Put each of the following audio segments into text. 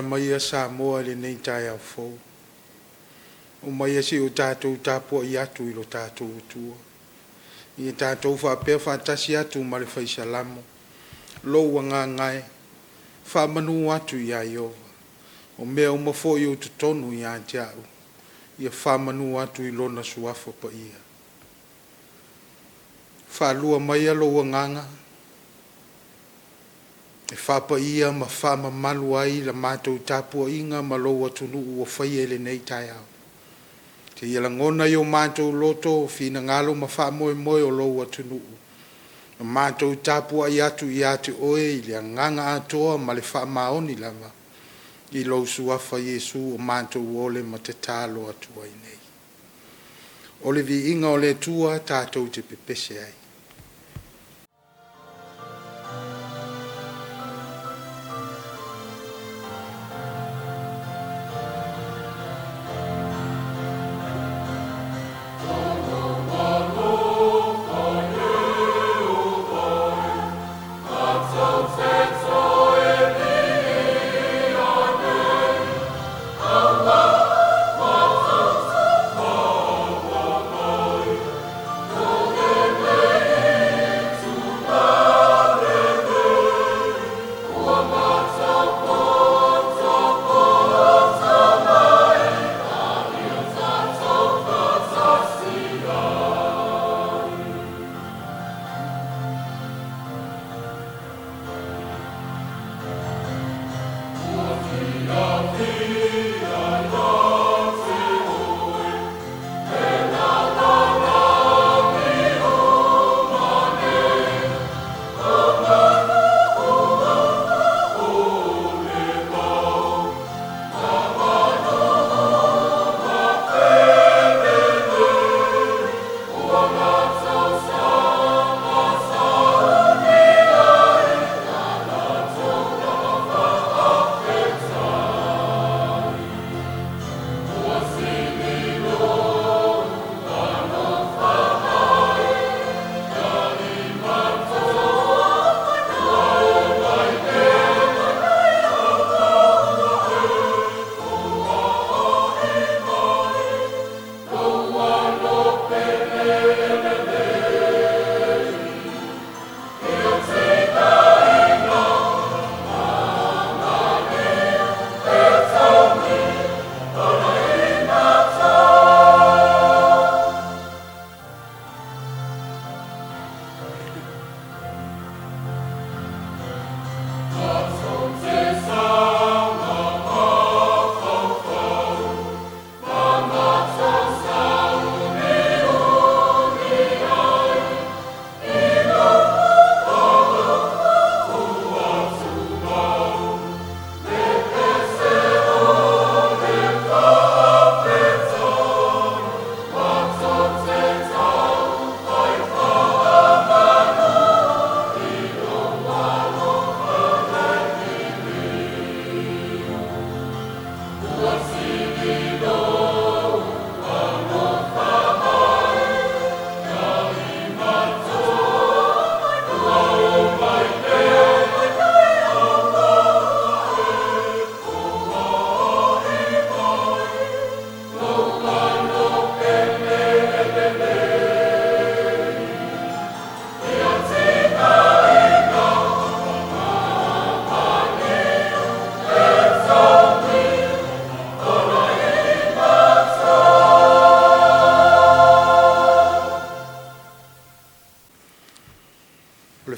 ala mai sa moa le nei tai au fo. O mai si o tātou tāpua i atu i lo tātou utua. I tātou whapea whātasi atu ma le whaisalamo. Lou ngā ngai. Whamanu atu i a Iova. O mea o mafo i o tutonu i a jau. Ia whamanu atu i lona suafa pa ia. Whalua mai alo wa nganga. E whapa ia ma whama malu ai la mātou tāpua inga ma lo atunu ua whaia ele nei tai au. Te ia la ngona i o mātou loto whina ngalo ma wha moe moe o lo atunu. Ma mātou tāpua i atu i ate oe i le nganga atoa ma le wha maoni lava. I lo suafa Yesu o mātou ole ma te tālo atua i nei. Ole vi inga o le tua tātou te pepese ai.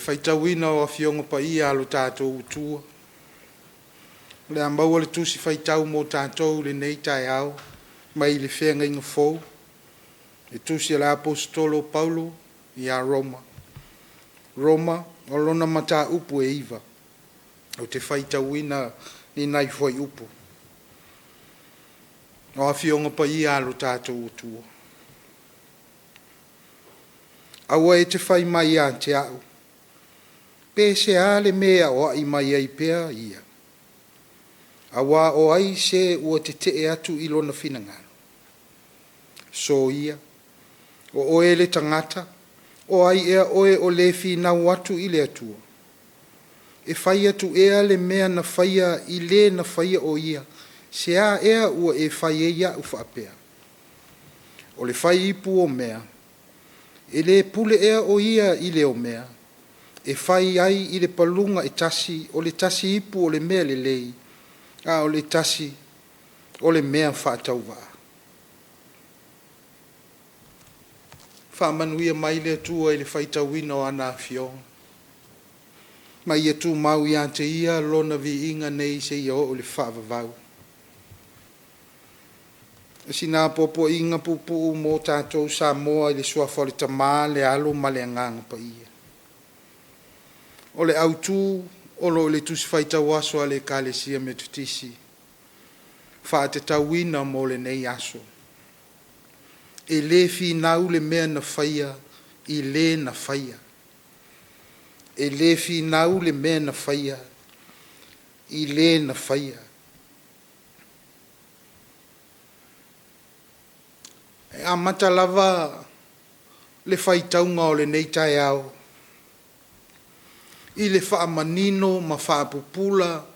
Whaitawina o a fionga pa ia alo tātou utua. Le ambau le tusi whaitau mō tātou le nei tai au, mai le whenga inga fōu. Le tusi le apostolo Paulo i a Roma. Roma, o lona mata upu e iwa. O te whaitawina ni nai whai upu. O a fionga pa ia alo tātou utua. Awa e te whai mai a te au. Pese ale mea o ai mai ai pea ia. Awa o ai se ua te te atu ilo na whinangano. So ia, o oe le tangata, o ai ea oe o le whinau atu i le atua. e whaia tu ea le mea na whaia I le na whaia o ia, se a ea ua e whaia ia u whaapea. O le whai ipu o mea, e le pule ea o ia I le o mea, e whai ai I le palunga e tasi, o le tasi ipu o le mea le lei, a o le tasi o le mea whaatau waa. Whaamanuia mai le tua I le whaitawina o ana fionga. Mai e tu mau I ante ia lona vi inga nei se ia o le whaavavau. Sina popo inga pupu mo tātou sa moa I le suafa o le tamā le alo ma le anganga pa ia. O le autu o lo le tusi whaitawaso a le kālesia me tutisi. Wha te tauina mo le nei aso. E le fi nau le mea na whaia I le na whaia. E le fi nau le mea na whaia I le na whaia. E a mata lava le whaitaunga o le nei tai au. I le wha manino ma wha pupula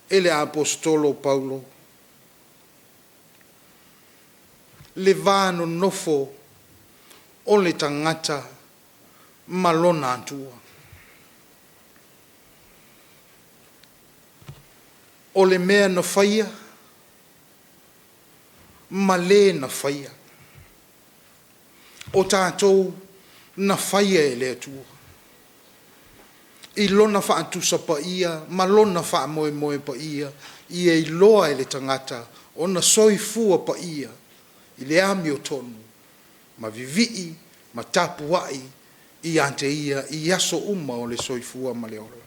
e le apostolo Paulo. Le vāno nofo o le tangata malona atua. O le mea na whaia, ma le na whaia. O tātou na whaia e le atua. I lona wha atusa pa ia, ma lona wha moe moe pa ia, I e loa e le tangata, o na soifua pa ia, I le ami o tonu, ma vivii, ma tapuai, I ante ia, I aso uma o le soifua ma le ola.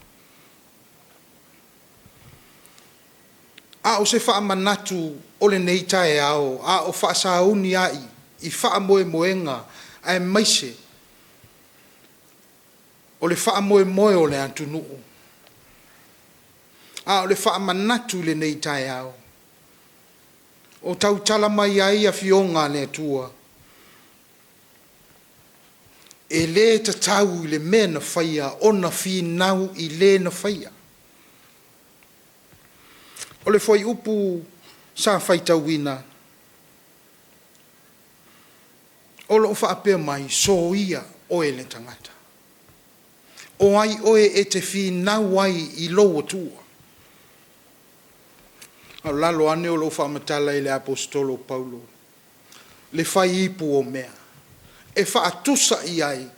A o se wha manatu o le neitae ao, a o wha sauni ai, I wha moe moenga, ai maise, o le wha moe moe o le antunuu. A o le wha manatu le neitae ao. O tau tala mai ai a fionga le atua. E le tatau I le mea na whaia, o na fi nau I le na whaia. O le foi upu sa whaitawina. O lo whaapea mai so ia o e le tangata. O ai oe e te fi nau ai I lo atua. Au lalo ane o lo whaamatala I le apostolo Paulo. Le whai ipu o mea. E whaatusa I ai.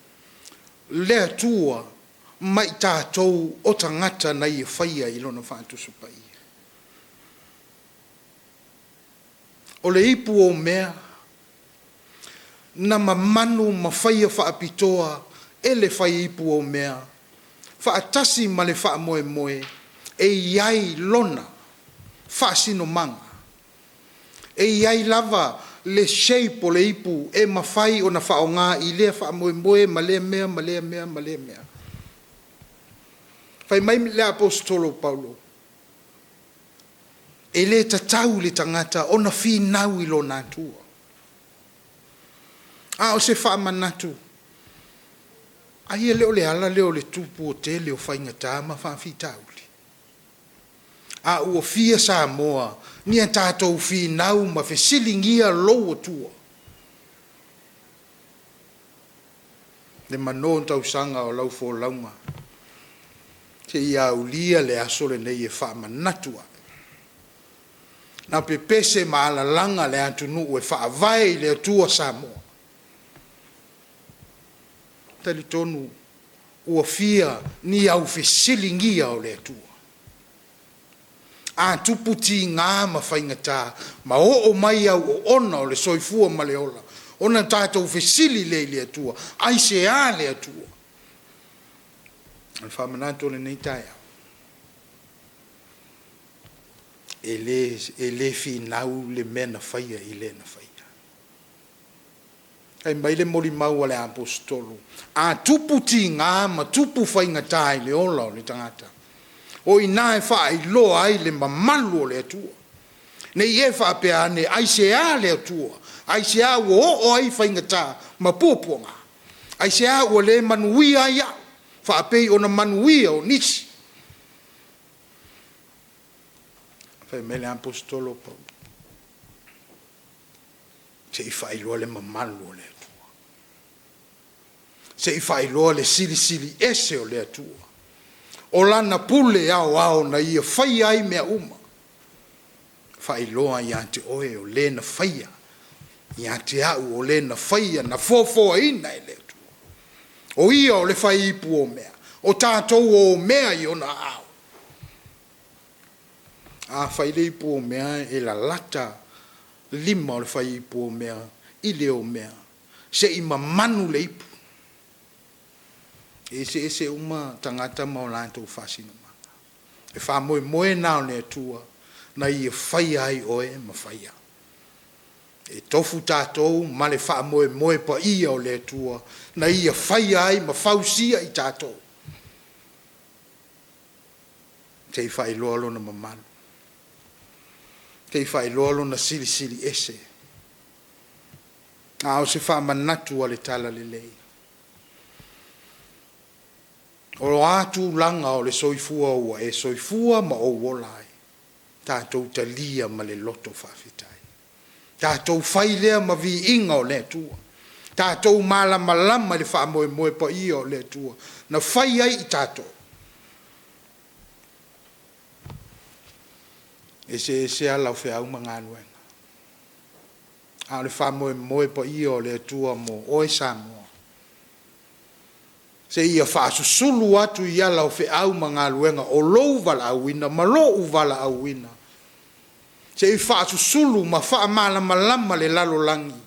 Le atua mai tātou o tangata na I whaia I lona whaatusa pa ia. O le ipu o mea. Na mamanu ma whaia whaapitoa. E le whai ipu o mea. Whaatasi ma le wha moe moe. E iai lona. Whaasino manga. E iai lava le shape o le ipu e mawhai o na whaonga I lea wha moe moe ma lea mea, ma lea mea, ma lea mea. Whai mai le apostolo Paulo. E le tatau le tangata o na whi nau I lo natua. A o se wha manatu. Ai e leo le ala leo le tupu o te leo whainga tā ma wha whi tauli. A ua fia sa moa, ni a tātou fi nau ma fe silingia lo tua. Le mano tau sanga o lau fo launga. Te ia ulia le asole nei e wha manatua. Na pe pese ma ala langa le atunu e wha vai le tua sa moa. Tali tonu ua fia ni au fe silingia o le tua. A tuputi ngā ma whaingata, ma o mai au o ona o le soifua ma le ola. Ona tātou whesili le atua, ai se a le atua. Al whamanato le nei tai au. E le fi nau le mena whaia I le na whaia. Ai mai le mori mau le apostolo. A tuputi ngā ma tupu whaingata I le ola o le tangata. O ina e wha I loa ai le mamalu o le atua. Nei e wha pe ane ai se a le atua. Ai se a o ai whaingata ma pōponga. Ai se a o le manuia ia. Wha pei o na manuia o nisi. Fai mele apostolo pa. Se I fai loa le mamalu o le atua. Se I fai loa le sili sili ese o le atua. O lana pule ao na ia fai ai mea uma. Fai loa ia te oe o le na faia. Ia te au o le na faia na fofo ina e le atua. O ia o le fai ipu o mea. O tātou o mea I ona au. A fai le ipu o mea e la lata lima o le fai ipu o mea, I le o mea, se I mamanu le ipu. E se uma tangata ma o lantou fasina manga. E wha moe moe nao le atua, na I e fai ai oe ma fai a. E tofu tātou, ma le wha moe moe pa ia o le atua, na I e fai ai ma fausia I tātou. Te I wha I loalo na mamanu. Te I wha I loalo na sili sili ese. A o se wha manatu a le tala le lei. O lo atu langa o le soifua ua e soifua ma o wolai. Tātou talia ma le loto whawhitai. Tātou whailea ma vi inga o le tua. Tātou malama lama le wha moe moe pa ia o le tua. Na whai ai I tātou. E se ala o whea umanga anuenga. A le wha moe moe pa ia o le tua mo oe Samoa. Se ia wha susulu atu I ala o whea umanga anuenga o lou vala awina, ma lou vala awina. Se I wha susulu ma wha malama lama le lalo langi.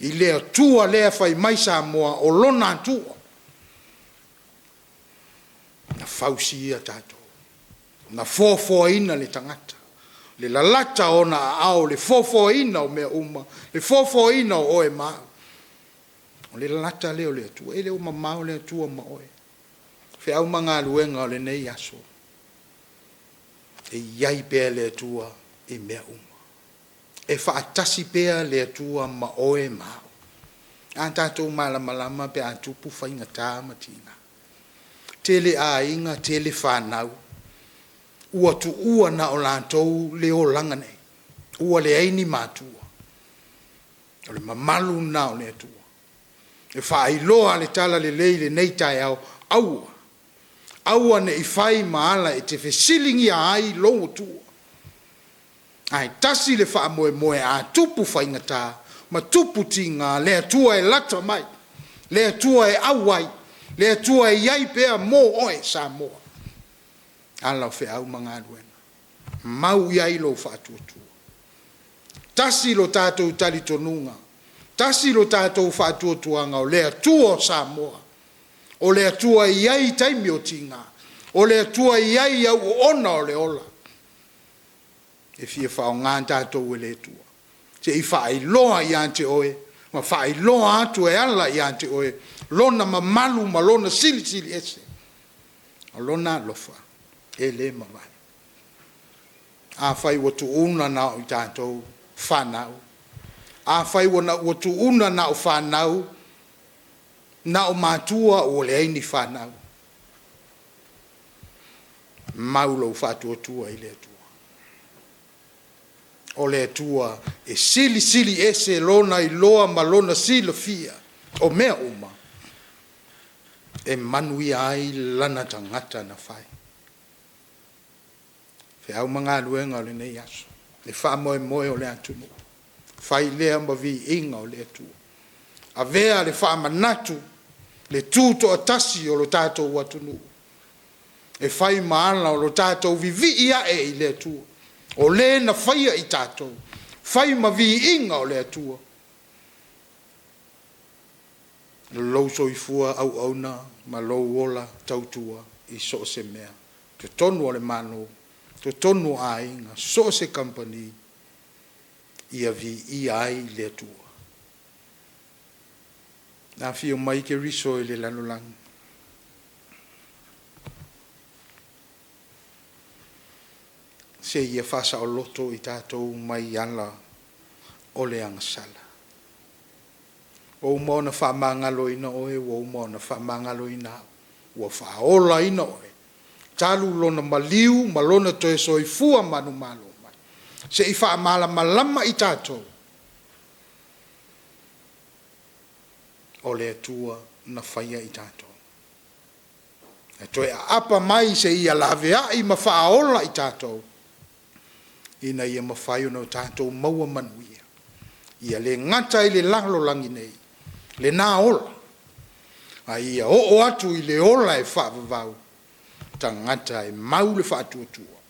I lea tua lea whai mai Samoa o lona tua. Na whausi ia tātou. Na fofoina le tangata. Le lalata ona ao le fofoina o mea uma. Le fofoina o oe maa. O le lalata leo le atua. E leo ma mao le atua ma oe. Whea uma ngā luenga o le nei aso. E iai pēr le atua e mea uma. E whaatasi pēr le atua ma oe mao. A tātou malama pe a tupu whainga tā matina. Tele a inga, tele whanau. Ua tu ua na o lantou le o langa nei. Ua le aini mātua. O le mamalu na o le atua. E whaailoa le tala le leile nei tai au aua. Aua ne I whai maala e te whesilingi a ai longo tua. Ai tasi le wha moe moe a tupu whaingatā. Ma tupu tinga le atua e lata mai. Le atua e awai. Le atua e iai pēr mō oe Samoa. Ala fe au manga duena. Mau iai lo whaatuatua. Tasi lo tātou tali tonunga. Tasi lo tātou whaatuatuanga o lea tua o Samoa. O lea tua iai taimi o tinga. O lea tua iai au ona o le ola. E fia whao ngā tātou e le tua. Te I whaai loa I ante oe. Ma whaai loa atu e ala I ante oe. Lona ma malu ma lona sili sili ese. O lona lofa. E le mawai. A whai watu una na o tātou whanau. A whai watu una na o whanau. Na o mātua o le aini whanau. Maulo whatua tua I le atua. O le atua e sili sili ese lona I loa ma lona sila fia. O mea uma. E manui ai lana tangata na whai. Wheau mga luenga o le nei aso. Le wha moe moe o le atunu. Whai lea ma vi inga o le atua. A vea le wha manatu. Le tūto a tasi o lo tātou atunu. E whai maana o lo tātou vivi ia e I le atua. O le na whaia I tātou. Whai ma vi inga o le atua. Lou soifua au auna. Ma lou ola tautua I so se mea. Te tonu o le mano. To tonu a inga, so se company, ia vi I ai le atua. Nā whio mai ke riso I le lanolangi. Se ia whasa o loto I tātou mai ala o le angasala. O mōna whamangalo ina oe, o mōna whamangalo ina, o whaola ina oe. talu lona maliu ma lona toe soifua manu malo mai se i fa'amalama i tatou o le atua na faia i tatou e toe apa mai se ia lavea'i ma fa'aola i tatou ina ia mawhai ona o tatou maua manuia ia le ngata i le lalolagi nei le nā ola a ia o atu i le ola e whaavavau tangata e mau le whaatuatua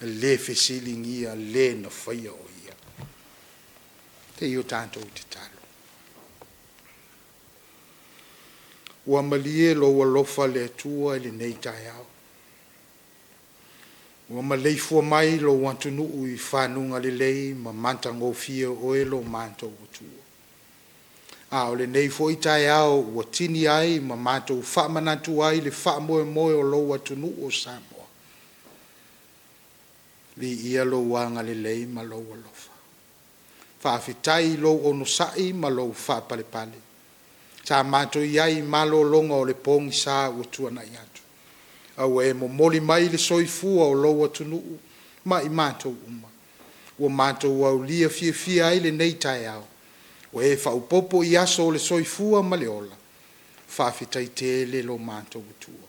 le fesiligia le na whaia o ia te i o tātou te talo ua malie lo ua lofa le atua i le nei tai au ua maleifua mai lo atunuu i whanunga le lei ma matangofia o e lo mātou atua a o le nei fo i tai au ua tini ai ma mātou whaamanatu ai le whaamoe moe o lo atunuu o Samoa li ia lo wanga le lei ma lo alofa whaafitai lo ono sai ma lo whaapalepale sa mātou iai malo longa o le pongi sa ua tuana i atu au e mo moli mai le soifua o lo atunuu ma i mātou uma ua mātou au lia fia ai le nei tai au o e whaupopo i aso o le soifua ma le ola whaafitai te le lo mātou atua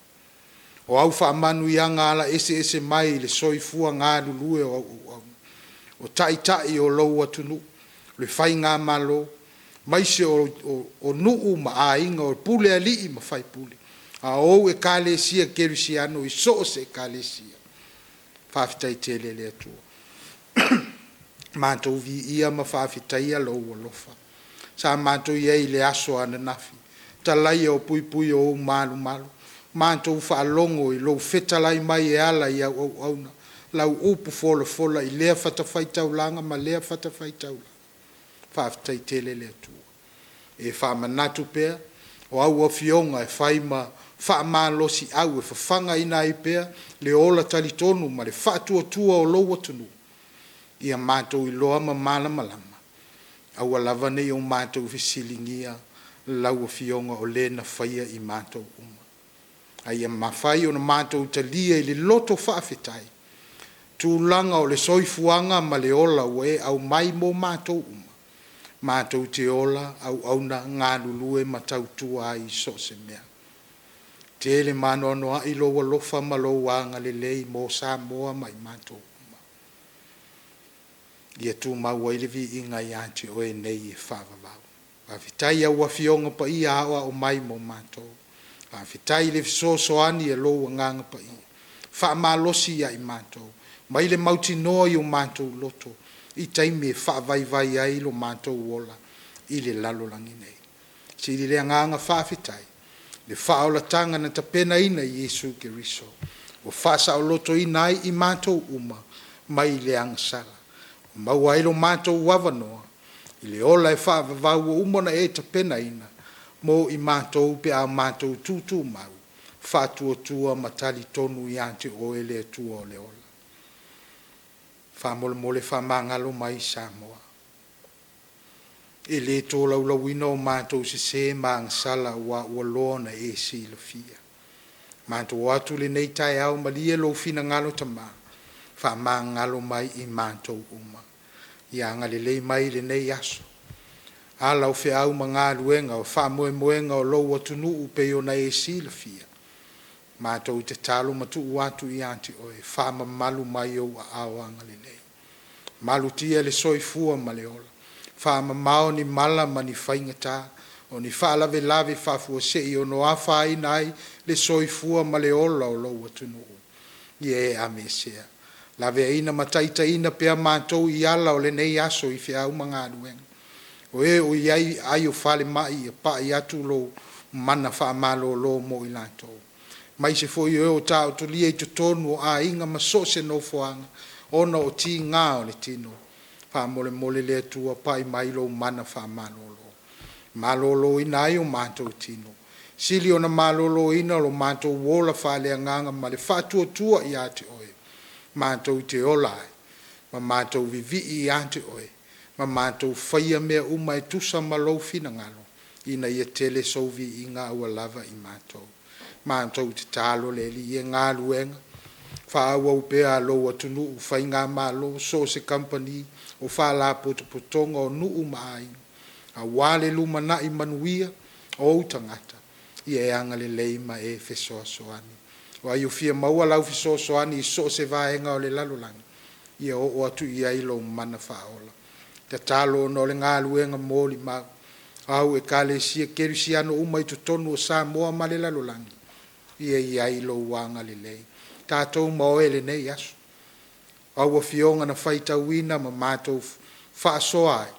o au whaamanu i anga ala ese mai le soifua ngā lulue o tai o lo atunuu le whai ngā malo mai se o nuu ma a inga o pule ali ma fai pule a o e kalesia kerisiano i so se kalesia whaafitai te le atua mātou vi ia ma whaafitai a lo alofa sa mātou iei le aso ana nafi talai o pui o malu mātou whaalongo i lo whetalai mai e ala i au auna lau upu fola i lea whatawhai taulanga ma lea whatawhai taulanga whaafitai te le atua e whaamanatu pea o au o fionga e whaima whaamalosi au e whawhanga ina i pea le ola talitonu ma le whaatuatua o lo atunu ia mātou i loa ma malama au alava nei o mātou fisilingia lau o fionga o le na whaia i mātou uma ai mawhai o na mātou talia i le loto whaafetai tūlanga o le soifuanga ma le ola ue au mai mo mātou uma mātou te ola au auna ngā lulue ma tautua ai so se mea. Te le manoanoa i lo walofa ma lo wanga le lei mo Samoa mai mātou uma. Ia tū mau ai le vi inga i ante o e nei e whawawau. Whawhitai au wafionga pa i awa o mai mo mātou. Whawhitai le fisosoani e lo wanganga pa i. Whaamalosi ia i mātou. Mai le mauti noa i o mātou loto. I taimi e whaavaivai ai lo mātou wola i le lalolangi nei. Si le anganga whawhitai, le whaolatanga na tapena ina i Yesu Keriso, o whasa o loto ina ai i mātou uma, mai le angasala. O maua ilo mātou wawanoa, i le ola e whaavavau o umona e tapena ina, mo i mātou pe a mātou tūtū mau, whātua matali tonu i ante o ele tua o le ola. Mole whamangalo mai Samoa. E le tō laulawina o mātou se maang sala wa lona e si la fia. Mātou atu le nei tai au malia lo fina ngalo tama. Whamangalo mai i mātou uma. Ianga le lei mai le nei aso. Ala o fe au mga luenga o whamoenga o lo watunu upe o na e si la fia. Mātou te talo matu uatu i anti oe, whama malu mai o awanga le nei. Malu tia le soifua ma le ola. Whama mao ni mala ma ni whaingata, o ni whaalave lave whafua sei o no awhai nai le soifua ma le ola o lo watunu. Ie ame sea. Lave ina mataita ina pea mātou i ala o le nei aso i whia umanga aduenga. O e o iai ai o whale mai a pa i atu lo mana whaamalo lo mo i lantou. Mai se foi o tau to lia i tonu a inga maso se no foanga ona o ti ngā o le tino wha mole le tua pai mai lo mana wha malolo malolo ina ai o mātou tino sili ona malolo ina lo mātou wola wha le anganga ma le wha tua i ate oe mātou te olai ma mātou vivi i ate oe ma mātou whaia mea uma e tusa ma lo fina ngalo ina ia tele sovi i ngā ua lava i mātou mātou te tālo le li e ngā luenga, whaaua upea lo atunu u whainga mālo, so se company, o whaala potonga o nuu maai, a wale luma na i manuia, o utangata, i e anga le leima e fesoa soani. O ai ufia maua lau fesoa soani, i so se vaenga o le lalolangi, i o atu i ailo mana whaola. Te tālo no le ngā luenga mōli mau, au e kale sia kerisiano umai tu tonu o Samoa ma le lalolangi, i ailo wanga le lei. Tātou maoele nei asu. Au a fionga na whaita wina ma mātou wha soa ai,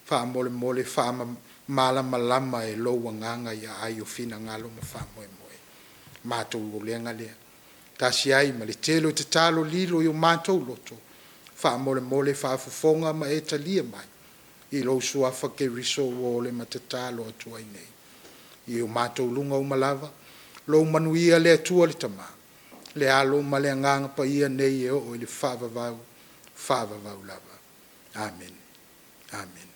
wha mole mole, wha malama lama e lo wanganga ia ai o fina ngalo ma wha moe moe. Mātou o lenga lea. Tā si ai ma le telo te talo lilo i o mātou loto, wha mole mole wha fufonga ma e talia mai, i lo sua whake riso o le ma te talo atua i nei. I o mātou lunga umalava, lo manuia le atua le tamaa, le alo ma le nganga pa ia nei e o le whaavavau lava. Amen. Amen.